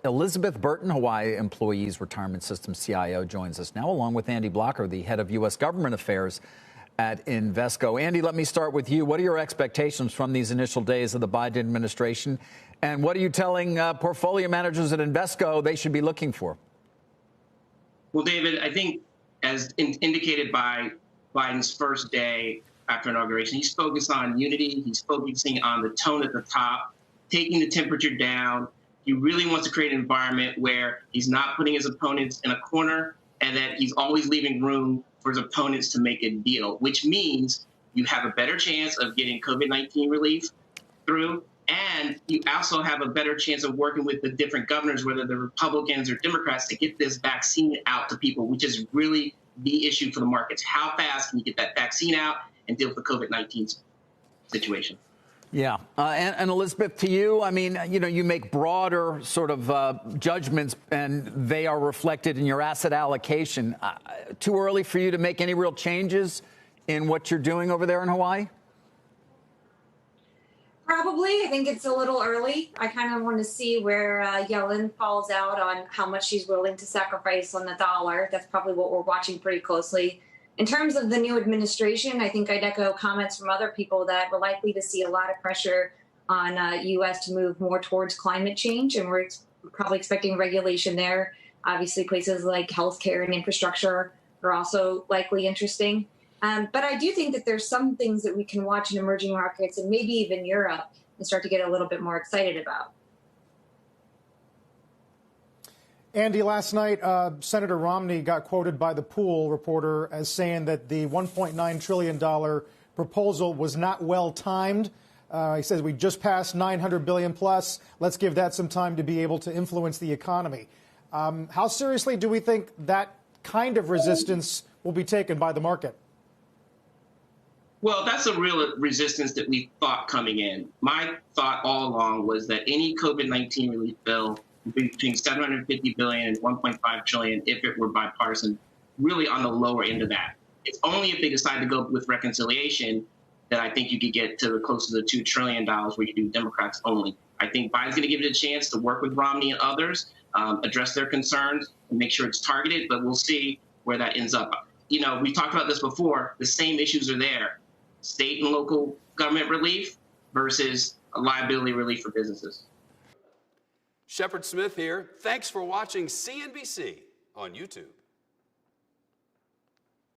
Elizabeth Burton, Hawaii Employees Retirement System CIO, joins us now, along with Andy Blocker, the head of U.S. Government Affairs at Invesco. Andy, let me start with you. What are your expectations from these initial days of the Biden administration? And what are you telling portfolio managers at Invesco they should be looking for? Well, David, I think as indicated by Biden's first day after inauguration, he's focused on unity. He's focusing on the tone at the top, taking the temperature down. He really wants to create an environment where he's not putting his opponents in a corner and that he's always leaving room for his opponents to make a deal, which means you have a better chance of getting COVID-19 relief through. And you also have a better chance of working with the different governors, whether they're Republicans or Democrats, to get this vaccine out to people, which is really the issue for the markets. How fast can you get that vaccine out and deal with the COVID-19 situation? Yeah. And Elizabeth, to you, I mean, you make broader sort of judgments, and they are reflected in your asset allocation. Too early for you to make any real changes in what you're doing over there in Hawaii? Probably. I think it's a little early. I kind of want to see where Yellen falls out on how much she's willing to sacrifice on the dollar. That's probably what we're watching pretty closely. In terms of the new administration, I think I'd echo comments from other people that we're likely to see a lot of pressure on U.S. to move more towards climate change, and we're probably expecting regulation there. Obviously, places like healthcare and infrastructure are also likely interesting. But I do think that there's some things that we can watch in emerging markets and maybe even Europe and start to get a little bit more excited about. Andy, last night, Senator Romney got quoted by the Pool reporter as saying that the $1.9 trillion proposal was not well timed. He says we just passed $900 billion plus. Let's give that some time to be able to influence the economy. How seriously do we think that kind of resistance will be taken by the market? Well, that's a real resistance that we thought coming in. My thought all along was that any COVID-19 relief bill between $750 billion and $1.5 trillion, if it were bipartisan, really on the lower end of that. It's only if they decide to go with reconciliation that I think you could get to close to the $2 trillion where you do Democrats only. I think Biden's going to give it a chance to work with Romney and others, address their concerns, and make sure it's targeted, but we'll see where that ends up. We talked about this before. The same issues are there. State and local government relief versus liability relief for businesses. Shepard Smith here. Thanks for watching CNBC on YouTube.